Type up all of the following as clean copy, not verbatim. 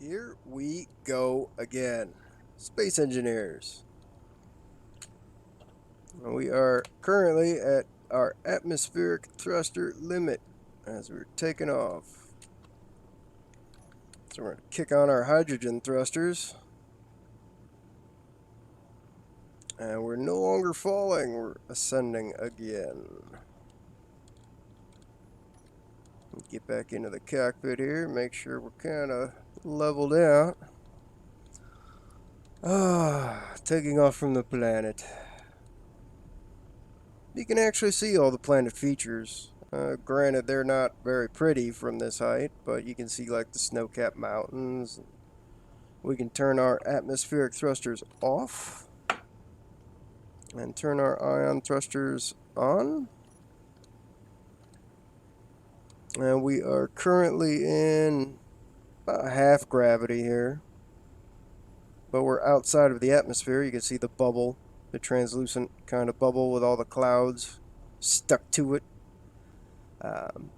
Here we go again. Space engineers. We are currently at our atmospheric thruster limit as we're taking off. So we're going to kick on our hydrogen thrusters. And we're no longer falling, we're ascending again. Get back into the cockpit here, make sure we're kind of leveled out. Taking off from the planet. You can actually see all the planet features. Granted, they're not very pretty from this height, but you can see like the snow-capped mountains. We can turn our atmospheric thrusters off and turn our ion thrusters on. And we are currently in about half gravity here, but we're outside of the atmosphere. You can see the bubble, the translucent kind of bubble with all the clouds stuck to it. You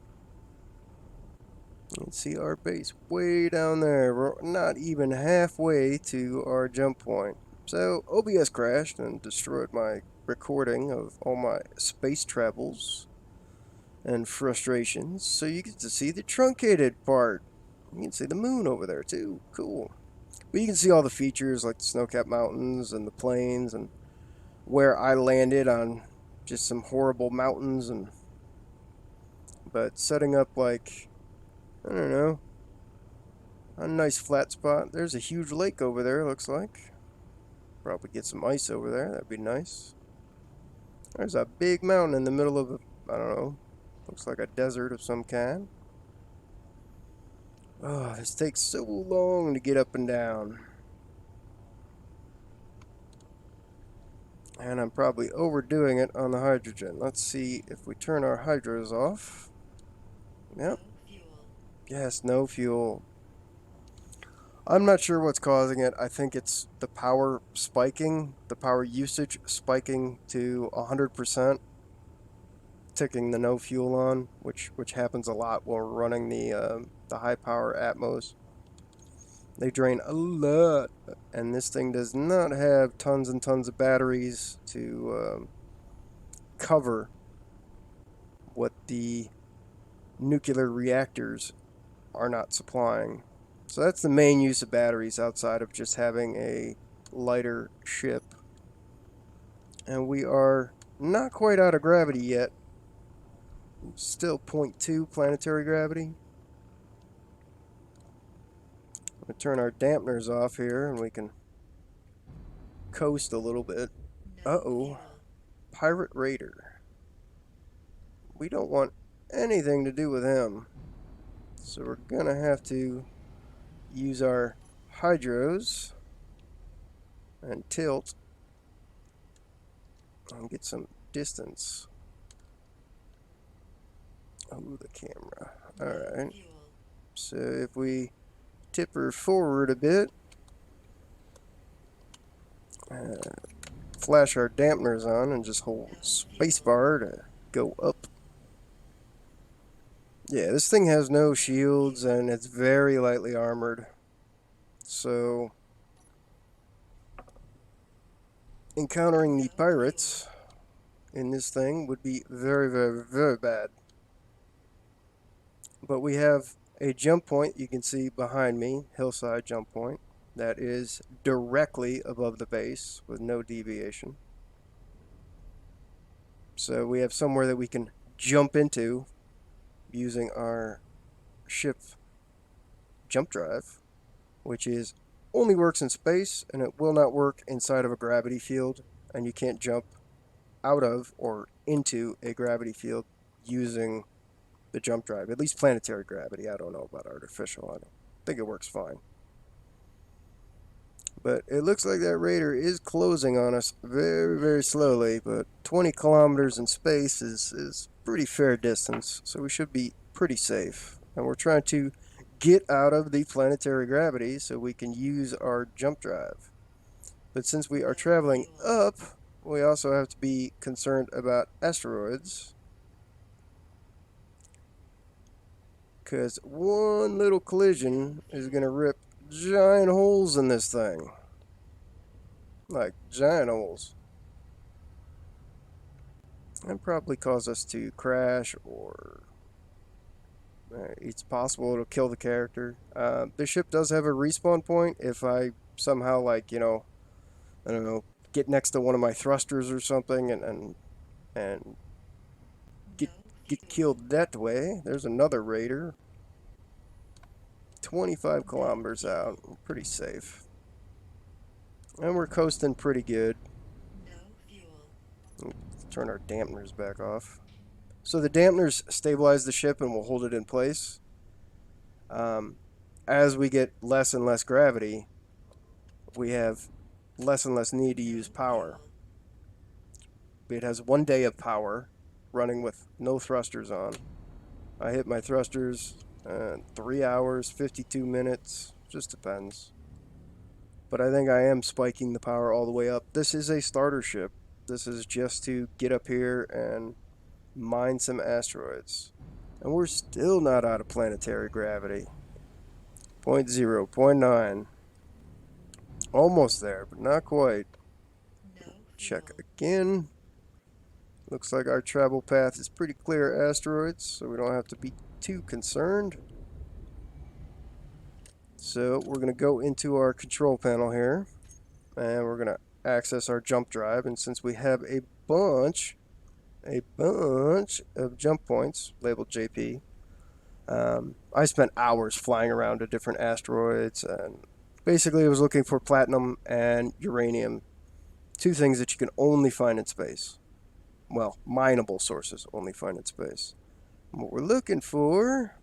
can see our base way down there. We're not even halfway to our jump point. So OBS crashed and destroyed my recording of all my space travels and frustrations. So you get to see the truncated part. You can see the moon over there too. Cool. But you can see all the features like the snow-capped mountains and the plains and where I landed on just some horrible mountains. But setting up like, I don't know, a nice flat spot. There's a huge lake over there, looks like. Probably get some ice over there. That'd be nice. There's a big mountain in the middle of, I don't know, looks like a desert of some kind. Oh, this takes so long to get up and down. And I'm probably overdoing it on the hydrogen. Let's see if we turn our hydros off. Yep. Yes, no fuel. I'm not sure what's causing it. I think it's the power spiking, the power usage spiking to 100%, ticking the no fuel on, which happens a lot when we're running the high power Atmos. They drain a lot, and this thing does not have tons and tons of batteries to cover what the nuclear reactors are not supplying. So that's the main use of batteries outside of just having a lighter ship. And we are not quite out of gravity yet. Still 0.2 planetary gravity. I'm going to turn our dampeners off here and we can coast a little bit. Uh-oh. Pirate Raider. We don't want anything to do with him. So we're going to have to use our hydros and tilt and get some distance. Oh, the camera. Alright. So if we tip her forward a bit, flash our dampeners on and just hold spacebar to go up. Yeah, this thing has no shields and it's very lightly armored. So encountering the pirates in this thing would be very, very, very bad. But we have a jump point you can see behind me, hillside jump point, that is directly above the base with no deviation. So we have somewhere that we can jump into using our ship jump drive, which is only works in space and it will not work inside of a gravity field, and you can't jump out of or into a gravity field using the jump drive. At least planetary gravity. I don't know about artificial. I don't think it works fine. But it looks like that Raider is closing on us very, very slowly, but 20 kilometers in space is pretty fair distance, so we should be pretty safe. And we're trying to get out of the planetary gravity so we can use our jump drive. But since we are traveling up, we also have to be concerned about asteroids, because one little collision is going to rip giant holes in this thing. Like, giant holes. And probably cause us to crash, or it's possible it'll kill the character. The ship does have a respawn point if I somehow, like, you know, I don't know, get next to one of my thrusters or something and get get killed that way. There's another raider. 25 kilometers out. Pretty safe. And we're coasting pretty good. Let's turn our dampeners back off. So the dampeners stabilize the ship and will hold it in place. As we get less and less gravity, we have less and less need to use power. It has 1 day of power running with no thrusters on. I hit my thrusters 3 hours, 52 minutes, just depends. But I think I am spiking the power all the way up. This is a starter ship. This is just to get up here and mine some asteroids. And we're still not out of planetary gravity. 0.0, 0.9. Almost there, but not quite. Check again. Looks like our travel path is pretty clear asteroids, so we don't have to be too concerned. So we're going to go into our control panel here, and we're going to access our jump drive. And since we have a bunch of jump points labeled JP, I spent hours flying around to different asteroids, and basically I was looking for platinum and uranium, two things that you can only find in space. Well, mineable sources only find in space. And what we're looking for,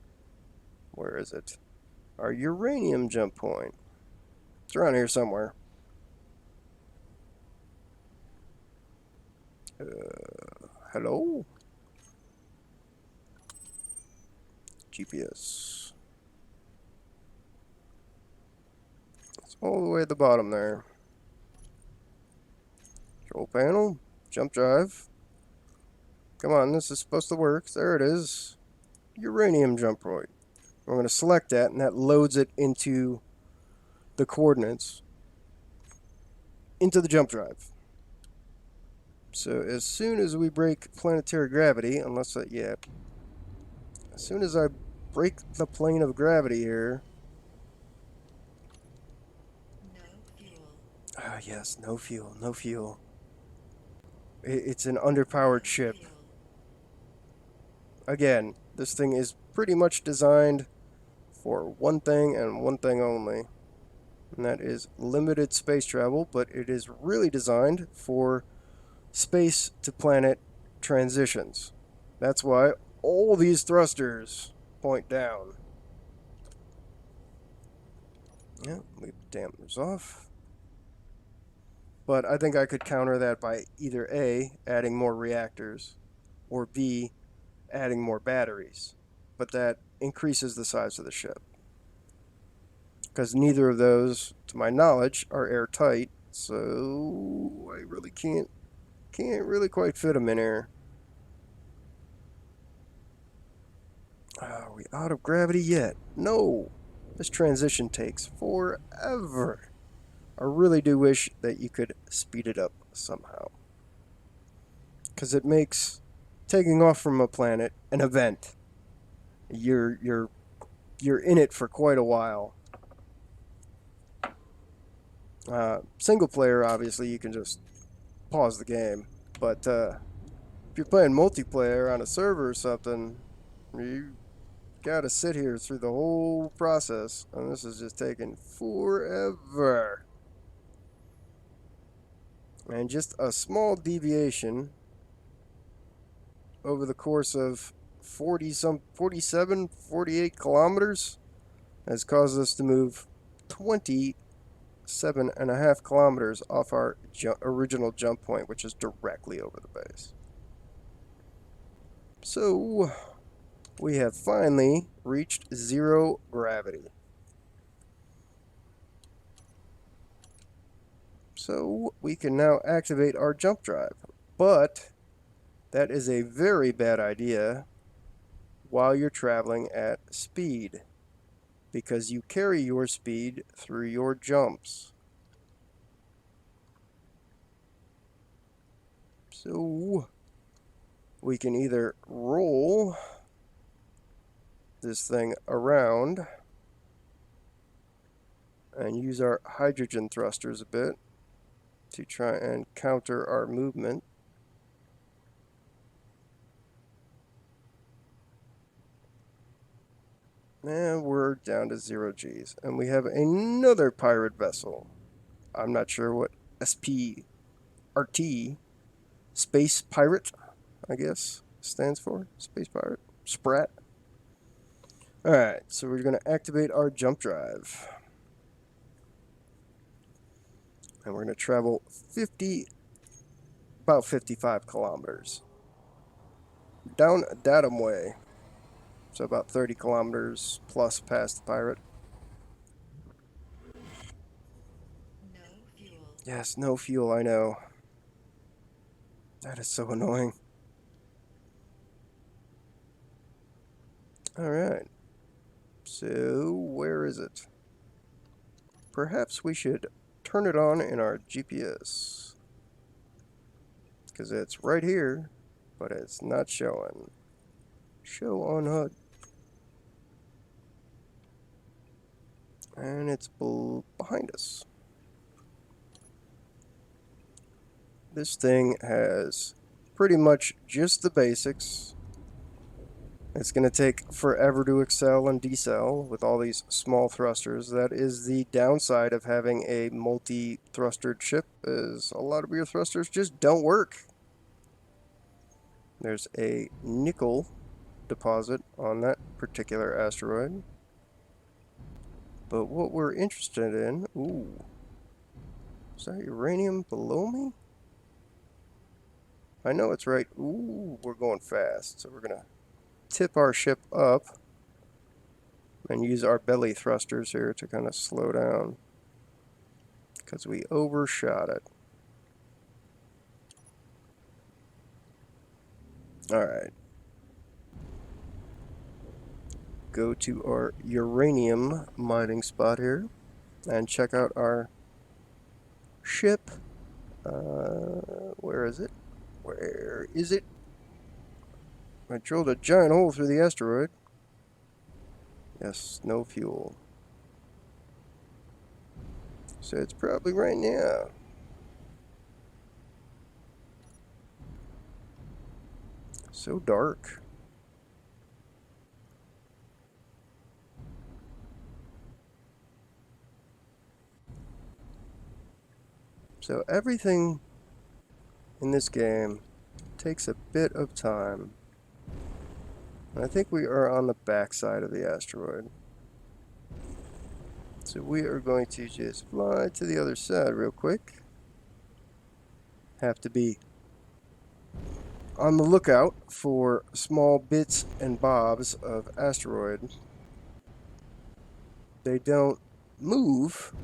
where is it? Our uranium jump point. It's around here somewhere. Hello? GPS. It's all the way at the bottom there. Control panel, jump drive. Come on, this is supposed to work. There it is. Uranium jump point. We're going to select that, and that loads it into the coordinates into the jump drive. So as soon as we break planetary gravity, unless as soon as I break the plane of gravity here. Ah, yes, no fuel, no fuel. It's an underpowered ship. Again, this thing is pretty much designed for one thing and one thing only. And that is limited space travel, but it is really designed for space to planet transitions. That's why all these thrusters point down. Yeah, leave the dampeners off. But I think I could counter that by either A, adding more reactors, or B, adding more batteries. But that increases the size of the ship. Because neither of those, to my knowledge, are airtight, so I really can't really quite fit them in here. Are we out of gravity yet? No! This transition takes forever. I really do wish that you could speed it up somehow. Because it makes taking off from a planet an event. You're in it for quite a while. Single player, obviously, you can just pause the game. But if you're playing multiplayer on a server or something, you gotta sit here through the whole process. And this is just taking forever. And just a small deviation over the course of 47, 48 kilometers has caused us to move 27.5 kilometers off our original jump point, which is directly over the base. So we have finally reached zero gravity. So we can now activate our jump drive. But that is a very bad idea while you're traveling at speed. because you carry your speed through your jumps. So we can either roll this thing around and use our hydrogen thrusters a bit to try and counter our movement. And we're down to 0 Gs. And we have another pirate vessel. I'm not sure what SPRT, Space Pirate, I guess, stands for. Space Pirate. Sprat. Alright, so we're going to activate our jump drive. And we're going to travel about 55 kilometers. Down Datum Way. So about 30 kilometers plus past the pirate. No fuel. Yes, no fuel, I know. That is so annoying. Alright. So, where is it? Perhaps we should turn it on in our GPS. Because it's right here, but it's not showing. Show on HUD. And it's behind us. This thing has pretty much just the basics. It's going to take forever to excel and decel with all these small thrusters. That is the downside of having a multi-thrustered ship, is a lot of your thrusters just don't work. There's a nickel deposit on that particular asteroid. But what we're interested in... Ooh. Is that uranium below me? I know it's right. Ooh, we're going fast. So we're going to tip our ship up and use our belly thrusters here to kind of slow down, because we overshot it. Alright. Go to our uranium mining spot here and check out our ship. Where is it? Where is it? I drilled a giant hole through the asteroid. Yes, no fuel. So it's probably right now. So dark. So everything in this game takes a bit of time. I think we are on the backside of the asteroid. So we are going to just fly to the other side real quick. Have to be on the lookout for small bits and bobs of asteroid. They don't move,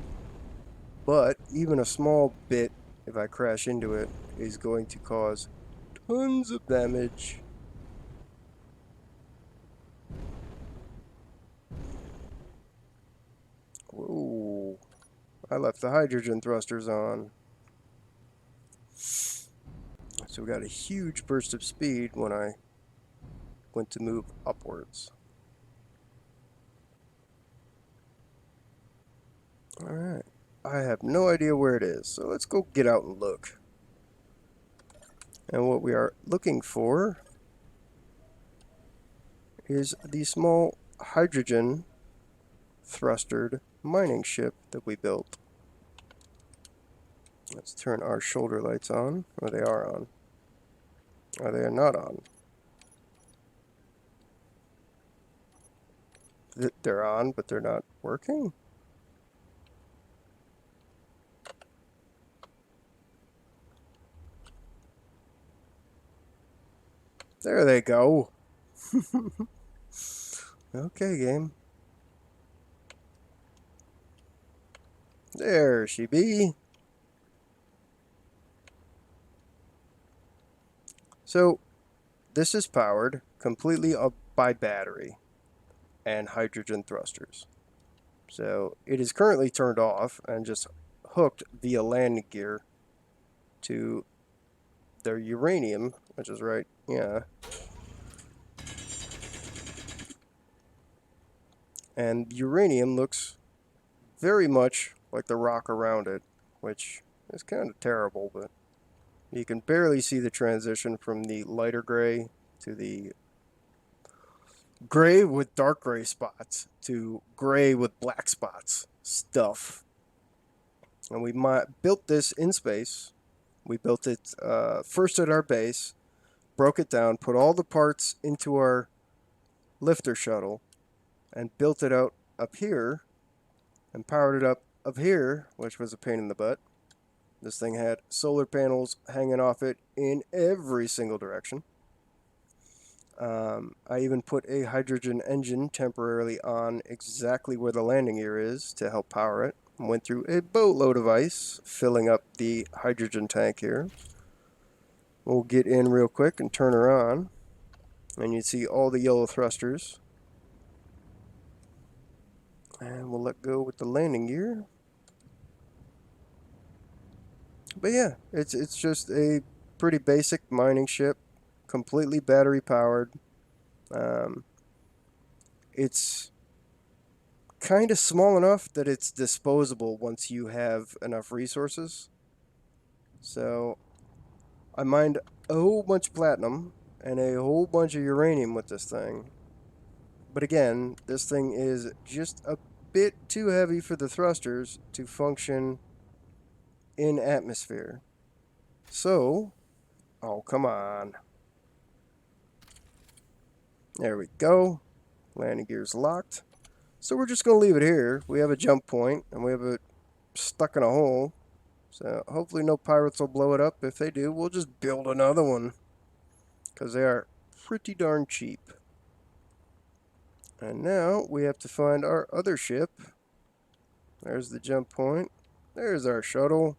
but even a small bit, if I crash into it, is going to cause tons of damage. Whoa. I left the hydrogen thrusters on. So we got a huge burst of speed when I went to move upwards. Alright. I have no idea where it is, so let's go get out and look. And what we are looking for is the small hydrogen thrustered mining ship that we built. Let's turn our shoulder lights on. Or they are on. Or they are not on. They're on, but they're not working? There they go. Okay, game. There she be. So, this is powered completely up by battery and hydrogen thrusters. So it is currently turned off and just hooked via landing gear to their uranium, which is right, yeah. And uranium looks very much like the rock around it, which is kind of terrible, but you can barely see the transition from the lighter gray to the gray with dark gray spots to gray with black spots stuff. And we built this in space. We built it first at our base, broke it down, put all the parts into our lifter shuttle, and built it out up here and powered it up here, which was a pain in the butt. This thing had solar panels hanging off it in every single direction. I even put a hydrogen engine temporarily on exactly where the landing gear is to help power it. Went through a boatload of ice, filling up the hydrogen tank here. We'll get in real quick and turn her on. And you see all the yellow thrusters. And we'll let go with the landing gear. But yeah, it's just a pretty basic mining ship, completely battery powered. Um, it's kind of small enough that it's disposable once you have enough resources. So I mined a whole bunch of platinum and a whole bunch of uranium with this thing. But again, this thing is just a bit too heavy for the thrusters to function in atmosphere. So, oh, come on. There we go. Landing gear's locked. So we're just going to leave it here. We have a jump point, and we have it stuck in a hole. So hopefully no pirates will blow it up. If they do, we'll just build another one. Because they are pretty darn cheap. And now we have to find our other ship. There's the jump point. There's our shuttle.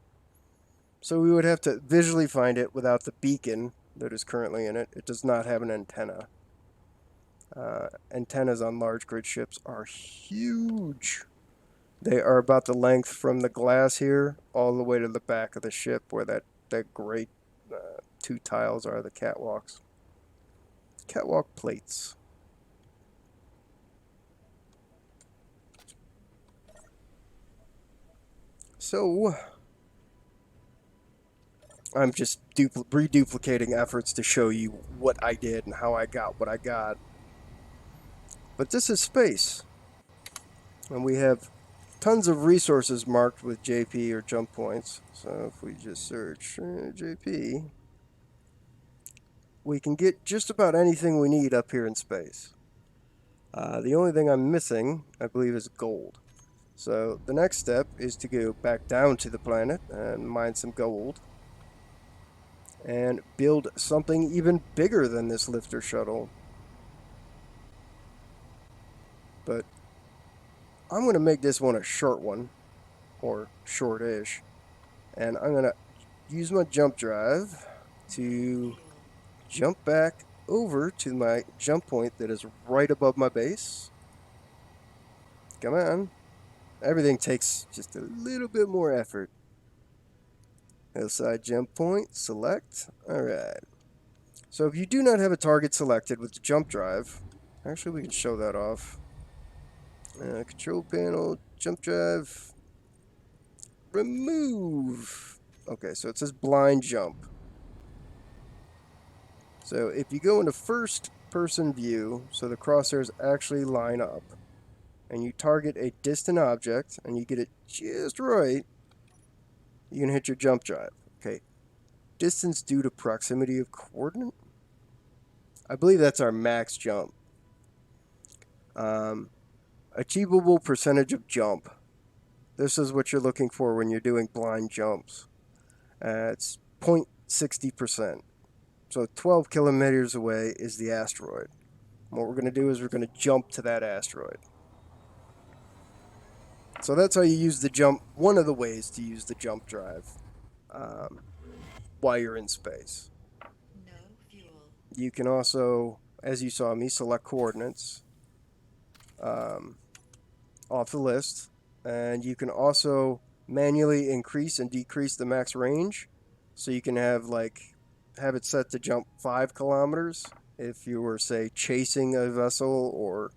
So we would have to visually find it without the beacon that is currently in it. It does not have an antenna. Antennas on large grid ships are huge. They are about the length from the glass here all the way to the back of the ship where that great two tiles are the catwalks. Catwalk plates. So, I'm just reduplicating efforts to show you what I did and how I got what I got. But this is space. And we have tons of resources marked with JP or jump points. So if we just search JP, we can get just about anything we need up here in space. The only thing I'm missing, I believe, is gold. So the next step is to go back down to the planet and mine some gold and build something even bigger than this lifter shuttle. But I'm going to make this one a short one, or short-ish, and I'm going to use my jump drive to jump back over to my jump point that is right above my base. Come on. Everything takes just a little bit more effort. Hillside jump point, select. Alright. So if you do not have a target selected with the jump drive, actually we can show that off. Control panel, jump drive, remove. Okay, so it says blind jump. So if you go into first person view, so the crosshairs actually line up, and you target a distant object, and you get it just right, you can hit your jump drive. Okay, distance due to proximity of coordinate? I believe that's our max jump. Achievable percentage of jump. This is what you're looking for when you're doing blind jumps. It's 0.60%. So 12 kilometers away is the asteroid. What we're going to do is we're going to jump to that asteroid. So that's how you use the jump. One of the ways to use the jump drive while you're in space. No fuel. You can also, as you saw me, select coordinates. off the list. And you can also manually increase and decrease the max range. So you can have it set to jump 5 kilometers if you were, say, chasing a vessel, or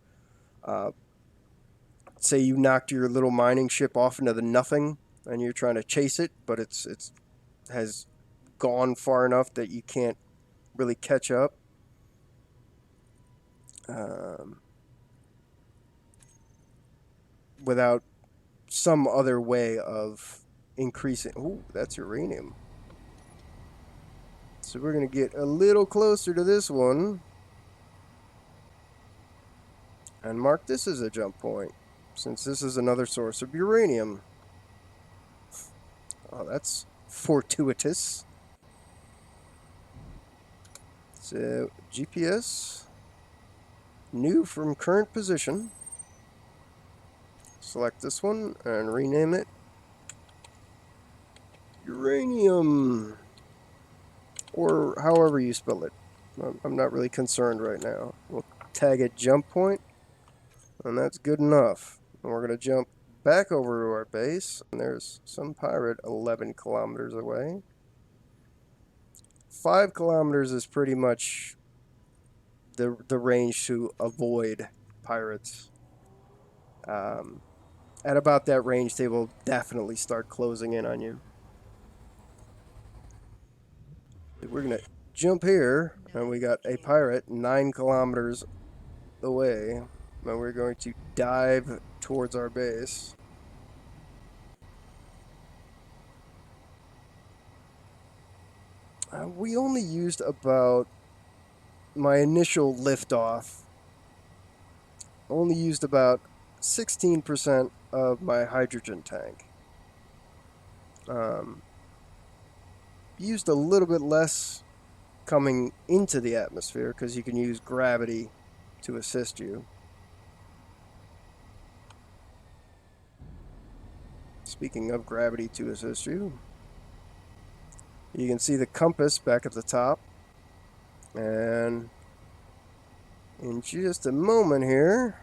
uh, say you knocked your little mining ship off into the nothing and you're trying to chase it, but it's has gone far enough that you can't really catch up. Um, Without some other way of increasing. Ooh, that's uranium. So we're going to get a little closer to this one and mark this as a jump point, since this is another source of uranium. Oh, that's fortuitous. So, GPS, new from current position. Select this one and rename it uranium, or however you spell it. I'm not really concerned right now. We'll tag it jump point, and that's good enough. And we're going to jump back over to our base, and there's some pirate 11 kilometers away. 5 kilometers is pretty much the range to avoid pirates. At about that range, they will definitely start closing in on you. We're going to jump here, and we got a pirate 9 kilometers away, and we're going to dive towards our base. We only used about my initial liftoff. Only used about 16% of my hydrogen tank. Used a little bit less coming into the atmosphere because you can use gravity to assist you. Speaking of gravity to assist you, you can see the compass back at the top. And in just a moment here,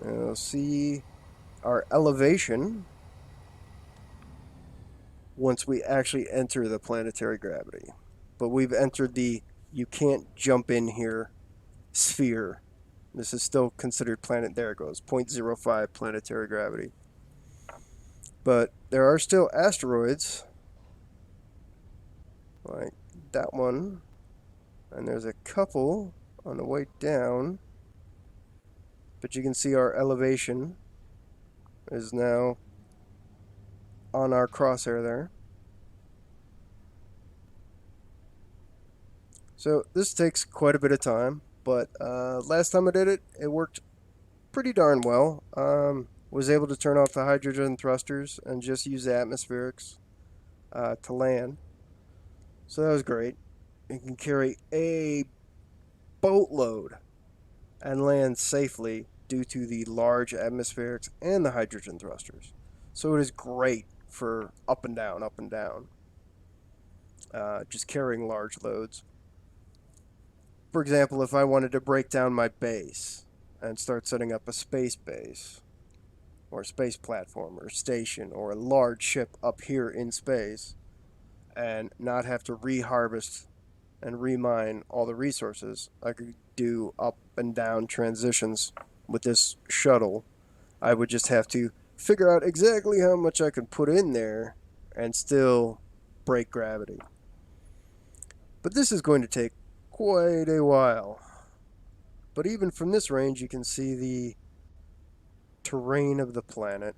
you'll see our elevation once we actually enter the planetary gravity. But we've entered the you can't jump in here sphere. This is still considered planet. There it goes, 0.05 planetary gravity. But there are still asteroids, like that one, and there's a couple on the way down. But you can see our elevation is now on our crosshair there. So this takes quite a bit of time, but last time I did it, it worked pretty darn well. Was able to turn off the hydrogen thrusters and just use the atmospherics to land. So that was great. You can carry a boatload and land safely due to the large atmospherics and the hydrogen thrusters. So it is great for up and down, just carrying large loads. For example, if I wanted to break down my base and start setting up a space base, or a space platform, or station, or a large ship up here in space, and not have to reharvest and remine all the resources, I could do up and down transitions with this shuttle. I would just have to figure out exactly how much I could put in there and still break gravity. But this is going to take quite a while. But even from this range, you can see the terrain of the planet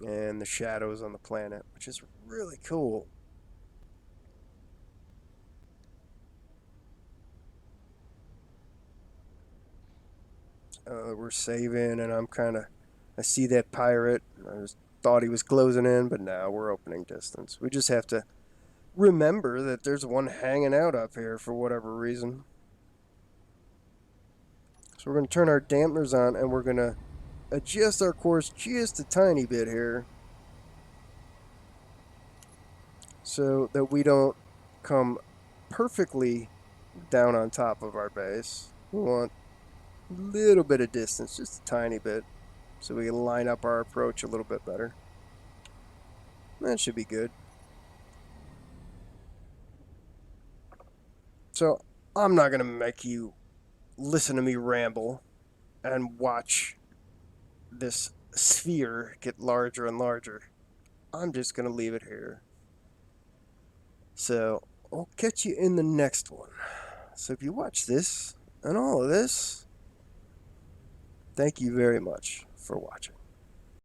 and the shadows on the planet, which is really cool. We're saving, and I see that pirate. I just thought he was closing in, but now we're opening distance. We just have to remember that there's one hanging out up here for whatever reason. So we're going to turn our dampeners on, and we're going to adjust our course just a tiny bit here so that we don't come perfectly down on top of our base. We want little bit of distance, just a tiny bit, so we can line up our approach a little bit better. That should be good. So I'm not gonna make you listen to me ramble and watch this sphere get larger and larger. I'm just gonna leave it here. So I'll catch you in the next one. So if you watch this and all of this, thank you very much for watching.